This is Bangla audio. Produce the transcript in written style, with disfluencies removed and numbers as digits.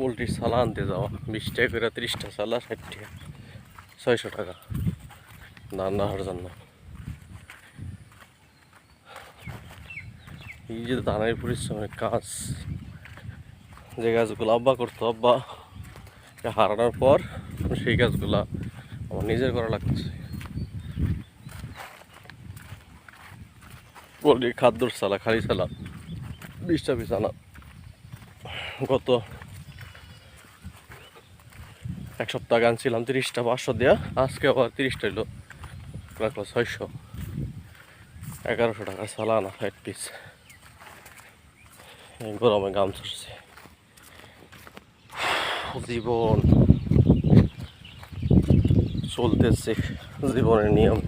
পোলট্রির সালা আনতে যাওয়া 20 টাকা করে 30টা সালা 60 টাকা 600 টাকা ধান রাখার জন্য। এই যে ধানের পরিশ্রমের কাজ, যে গাছগুলো আব্বা করতো, আব্বা হারানোর পর সেই গাছগুলা আমার নিজের করা লাগতেছে। পোলট্রির খাদ্যর সালা খালি সালা 20টা পিস আনা, গত এক সপ্তাহ আগে আনছিলাম 30টা 500 দেওয়া, আজকে আবার 30টা এলো রাখলো 600, 1100 টাকা সালা আনা 60 পিস। গরমে গাম ছুটছে, জীবন চলতেছে জীবনের নিয়ম।